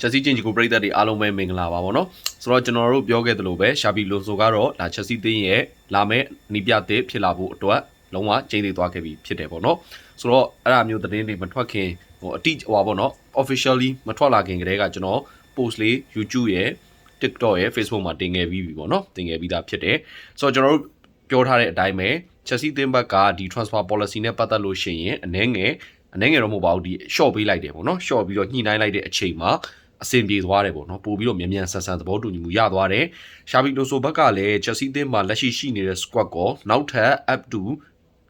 ချက်စီချင်းကြီးကိုပြိသက်တွေအားလုံးပဲမင်္ဂလာပါဗောနော်ဆိုတော့ကျွန်တော်တို့ပြောခဲ့သလိုပဲရှာဘီလွန်ဆိုကတော့ဒါချက်စီသင်းရဲ့လာမဲ့နီးပြသစ်ဖြစ်လာဖို့အတွက်လုံးဝကျင်းသေးသွားခဲ့ပြီဖြစ်တယ်ဗောနော်ဆိုတော့အဲ့ဒါမျိုးသတင်းတွေမထွက်ခင်အတိဟိုပါဗောနော် officially မထွက်လာခင်ကတည်းကကျွန်တော် post လေး YouTube ရဲ့ TikTok ရဲ့ Facebook မှာတင်ခဲ့ပြီးပြီဗောနော်တင်ခဲ့ပြီးသားဖြစ်တယ်ဆိုတော့ကျွန်တော်တို့ပြောထားတဲ့အတိုင်းပဲချက်စီသင်းဘက်ကဒီ transfer policy နဲ့ပတ်သက်လို့ရှိရင်အနည်းငယ်တော့မဟုတ်ပါဘူးဒီ short ပေးလိုက်တယ်ဗောနော် short ပြီးတော့ညှိနှိုင်းလိုက်တဲ့အချိန်မှာအဆင်ပြေသွားတယ်ပေါ့နော်ပို့ပြီးတော့မြန်ဆန်သဘောတူညီမှုရသွားတယ်ရှာဘီလိုဆိုဘက်ကလည်းချက်စီသင်းမှာလက်ရှိနေတဲ့ squad ကိုနောက်ထပ် up to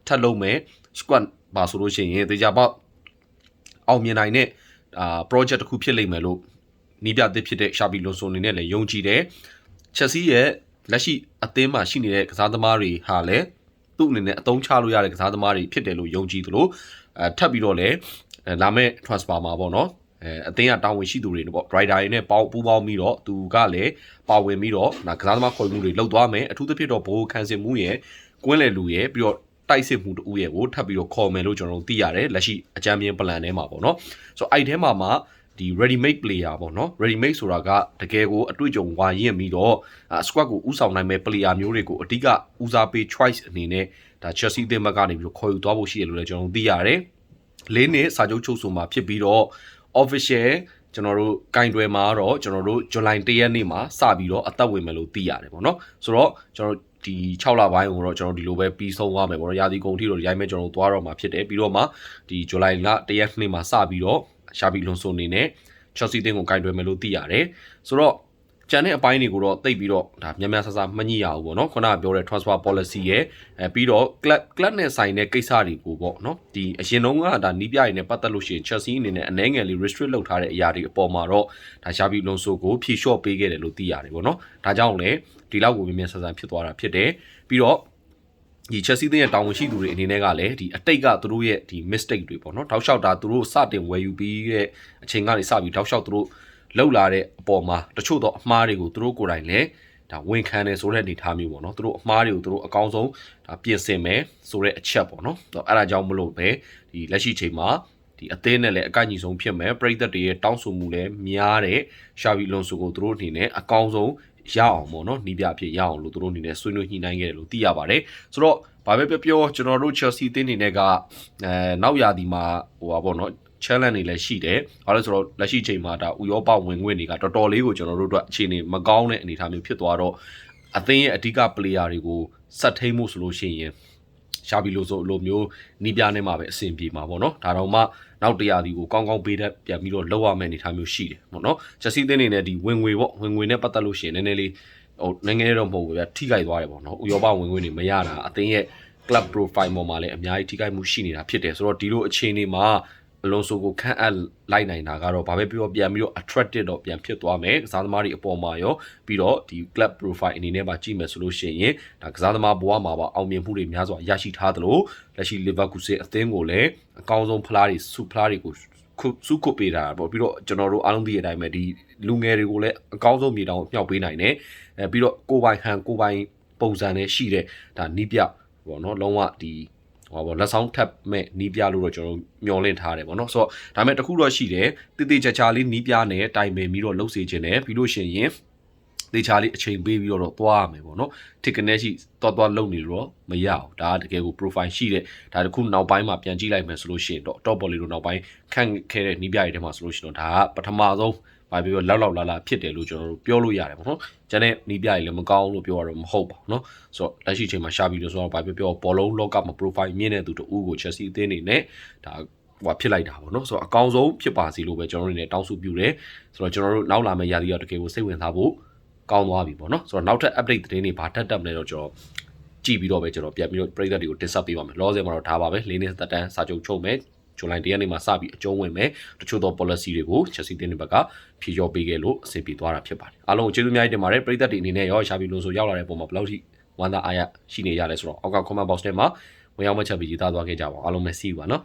ထပ်လုံးမဲ့ squad ပါဆိုလို့ရှိရင်တေချာပေါက်အောင်မြင်နိုင်တဲ့project တစ်ခုဖြစ်လိမ့်မယ်လို့နီးပြသစ်ဖြစ်တဲ့ရှာဘီလိုဆိုအနေနဲ့လည်းယုံကြည်တယ်ချက်စီရဲ့လက်ရှိအသင်းမှာရှိနေတဲ့ကစားသမားတွေဟာလည်းသူ့အနေနဲ့အသုံးချလို့ရတဲ့ကစားသမားတွေဖြစ်တယ်လို့ယုံကြည်သလိုထပ်ပြီးတော့လည်းလာမဲ့ transfer မှာပေါ့နော်အသင်းကတာဝန်ရှိသူတွေပေါ့ driver တွေနဲ့ပူးပေါင်းပြီးတော့သူကလည်းပါဝင်ပြီးတော့ကစားသမားခေါ်မှုတွေလုပ်သွားမယ်အထူးသဖြင့်တော့ဘိုးခန်းစင်မှုရဲ့ကွင်းလယ်လူရဲ့ပြီးတော့တိုက်စစ်မှုတူရဲ့ကိုထပ်ပြီးတော့ခေါ်မယ်လို့ကျွန်တော်တို့သိရတယ်လက်ရှိအကြမ်းမြင် plan ထဲမှာပေါ့နော်ဆိုတော့အဲ့ထဲမှာဒီ ready made player ပေါ့နော် ready made ဆိုတာကတကယ်ကိုအတွေ့အကြုံဝါရင်ပြီးတော့ squad ကိုဥဆောင်နိုင်မဲ့ player မျိုးတွေကိုအဓိကဦးစားပေး choice အနေနဲ့ဒါ Chelsea အသင်းဘက်ကနေပြီးတော့ခေါ်ယူသွားဖို့ရှိတယ်လို့လည်းကျွန်တော်တို့သိရတယ်၄နှစ်စာချုပ်ချုပ်ဆိုမှာဖြစ်ပြီးတော့ official ကျွန်တော်တို့ကင်တွယ်မှာတော့ကျွန်တော်တို့ဇူလိုင်1ရက်နေ့မှာစပြီးတော့အသက်ဝင်မယ်လို့သိရတယ်ပေါ့နော်ဆိုတော့ကျွန်တော်ဒီ6လပိုင်းကိုတော့ကျွန်တော်ဒီလိုပဲပြီးဆုံးသွားမယ်ပေါ့နော်ရာသီကုန်ထိတော့ဒီတိုင်းပဲကျွန်တော်တို့သွားတော့မှာဖြစ်တယ်ပြီးတော့မှဒီဇူလိုင်လ1ရက်နေ့မှာစပြီးတော့ရှာဘီလွန်ဆိုအနေနဲ့ Chelsea အသင်းကိုကင်တွယ်မယ်လို့သိရတယ်ဆိုတော့ကျန်တဲ့အပိုင်းတွေကိုတော့တိတ်ပြီးတော့ဒါများဆဆမညှိရဘူးပေါ့နော်ခုနကပြောတဲ့ transfer policy ရဲ့ပြီးတော့ club နဲ့ဆိုင်တဲ့ကိစ္စတွေကိုပေါ့နော်ဒီအရင်တုန်းကဒါနီးပြရည်နဲ့ပတ်သက်လို့ရှိရင် Chelsea အနေနဲ့အနှဲငယ်လေး restrict လုပ်ထားတဲ့အရာတွေအပေါ်မှာတော့ဒါရှာဘီလွန်ဆိုကိုဖြေလျှော့ပေးခဲ့တယ်လို့သိရတယ်ပေါ့နော်ဒါကြောင့်လည်းဒီလောက်ကိုများဆဆဖြစ်သွားတာဖြစ်တယ်ပြီးတော့ဒီ Chelsea ရဲ့တာဝန်ရှိသူတွေအနေနဲ့ကလည်းဒီအတိတ်ကသူတို့ရဲ့ဒီ mistake တွေပေါ့နော်တောက်လျှောက်တာသူတို့စတင်ဝယ်ယူပြီးတဲ့အချိန်ကနေစပြီးတောက်လျှောက်သူတို့လောက်လာတဲ့အပေါ်မှာတချို့တော့အမှားတွေကိုသူတို့ကိုယ်တိုင်လည်းဒါဝန်ခံတယ်ဆိုတဲ့အနေထားမျိုးပေါ့နော်သူတို့အမှားတွေကိုသူတို့အကောင်းဆုံးဒါပြင်ဆင်မယ်ဆိုတဲ့အချက်ပေါ့နော်အဲ့ဒါကြောင့်မလို့ပဲဒီလက်ရှိချိန်မှာဒီအသင်းနဲ့လည်းအကန့်အညီဆုံးဖြစ်မယ်ပရိသတ်တွေရဲ့တောင်းဆိုမှုလည်းများတဲ့ရှာဘီလွန်ဆိုကိုသူတို့အနေနဲ့အကောင်းဆုံးရအောင်ပေါ့နော်နီးပြအဖြစ်ရအောင်လို့သူတို့အနေနဲ့ဆွေးနွေးညှိနှိုင်းခဲ့တယ်လို့သိရပါတယ်ဆိုတော့ဘာပဲပြောကျွန်တော်တို့ Chelsea အသင်းအနေနဲ့ကနောက်ရာသီမှာဟိုပါပေါ့နော်challenge တွေလည်းရှိတယ်။ဘာလို့ဆိုတော့လက်ရှိချိန်မှာဒါဥရောပဝင်ခွင့်တွေကတော်တော်လေးကိုကျွန်တော်တို့အတွက်အခြေအနေမကောင်းတဲ့အနေအထားမျိုးဖြစ်သွားတော့အသင်းရဲ့အဓိက player တွေကိုဆက်ထိန်မှုဆိုလို့ရှိရင်ရှာဘီလိုဆိုလိုမျိုးနီးပြနေမှာပဲအဆင်ပြေမှာပေါ့နော်။ဒါတော့မှနောက်တရားဒီကိုကောင်းကောင်းပေးတတ်ပြန်ပြီးတော့လောက်ရမယ့်အနေအထားမျိုးရှိတယ်ပေါ့နော်။ Chelsea အသင်းနေနဲ့ဒီဝင်ငွေပေါ့ဝင်ငွေနဲ့ပတ်သက်လို့ရှိရင်နည်းနည်းလေးဟိုနိုင်ငံရေးတော့မဟုတ်ဘူးဗျထိခိုက်သွားတယ်ပေါ့နော်။ဥရောပဝင်ခွင့်တွေမရတာအသင်းရဲ့ club profile ပေါ်မှာလည်းအများကြီးထိခိုက်မှုရှိနေတာဖြစ်တယ်ဆိုတော့ဒီလိုအခြေအနေမှာအလွန်ဆိုကိုခန့်အပ်လိုက်နိုင်တာကတော့ဘာပဲပြောပြန်ပြီးတော့ attractive တော့ပြန်ဖြစ်သွားမယ်ကစားသမားတွေအပေါ်မှာရောပြီးတော့ဒီ club profile အနေနဲ့ပါကြည့်မယ်ဆိုလို့ရှိရင်ဒါကစားသမားဘဝမှာပါအောင်မြင်မှုတွေများစွာရရှိထားသလိုလက်ရှိ Leverkusen အသင်းကိုလည်းအကောင်းဆုံးဖလားတွေစုဖလားတွေကိုစုခုပေးတာပေါ့ပြီးတော့ကျွန်တော်တို့အားလုံးသိတဲ့အတိုင်းပဲဒီလူငယ်တွေကိုလည်းအကောင်းဆုံးမြေတောင်မြှောက်ပေးနိုင်တယ်ပြီးတော့ကိုပိုင်ပုံစံနဲ့ရှိတဲ့ဒါနီးပြပေါ့နော်လုံးဝဒီဟောပေါ့လက်ဆောင်ထပ်မဲ့နီးပြလို့တော့ကျွန်တော်မျောလင့်ထားတယ်ပေါ့နော်ဆိုတော့ဒါမဲ့တခုတော့ရှိတယ်တိချာလေးနီးပြနဲ့တိုင်ပင်ပြီးတော့လှုပ်စေခြင်းနဲ့ပြီးလို့ရှိရင်တေချာလေးအချိန်ပေးပြီးတော့သွားရမယ်ပေါ့နော် ticket ရှိသွားလုံနေတော့မရအောင်ဒါကတကယ်ကို profile ရှိတဲ့ဒါတခုနောက်ပိုင်းမှာပြန်ကြည့်လိုက်မယ်ဆိုလို့ရှိရင်တော့ top volley တို့နောက်ပိုင်းခန့်ခဲ့တဲ့နီးပြတွေထဲမှာဆိုလို့ရှိရင်တော့ဒါကပထမဆုံးဘာပြောလောက်လာဖြစ်တယ်လို့ကျွန်တော်တို့ပြောလို့ရတယ်ပေါ့နော်ကျန်တဲ့နီးပြတွေလည်းမကောင်းလို့ပြောရတော့မဟုတ်ပါဘူးเนาะဆိုတော့လက်ရှိချိန်မှာရှာပြီးလို့ဆိုတော့ဘာပြောဘောလုံးလောကမှာ profile မြင့်တဲ့သူတူကို Chelsea အသင်းနေနဲ့ဒါဟိုဖြစ်လိုက်တာပေါ့เนาะဆိုတော့အကောင်းဆုံးဖြစ်ပါစေလို့ပဲကျွန်တော်တို့နေတောင်းဆိုပြုတယ်ဆိုတော့ကျွန်တော်တို့နောက်လာမယ့်ရာသီရောက်တကယ်ကိုစိတ်ဝင်စားဖို့ကောင်းသွားပြီပေါ့เนาะဆိုတော့နောက်ထပ် update သတင်းတွေဘာတက်မလဲတော့ကျွန်တော်ကြည့်ပြီးတော့ပဲကျွန်တော်ပြန်ပြီးတော့ပရိသတ်တွေကို discuss ပေးပါမယ်လောဆယ်မှာတော့ဒါပါပဲ၄နှစ်သက်တမ်းစာချုပ်ချုပ်မယ်ဇူလိုင်1ရက်နေ့မှာစပြီးအကျုံးဝင်မယ်တချို့သော policy တွေကို Chelsea တင်းဘက်ကဖြေလျှော့ပေးခဲ့လို့အဆင်ပြေသွားတာဖြစ်ပါတယ်အားလုံးကိုကျေးဇူးများတင်ပါတယ်ပရိသတ်တွေအနေနဲ့ရောရှာဘီလိုဆိုရောက်လာတဲ့ပုံမှာဘယ်လောက်ထိဝမ်းသာအားရရှိနေရလဲဆိုတော့အောက်က comment box ထဲမှာဝင်ရောက်မှတ်ချက်ပြီးရေးသားသွားခဲ့ကြပါအောင်အားလုံးပဲ see you ပါနော်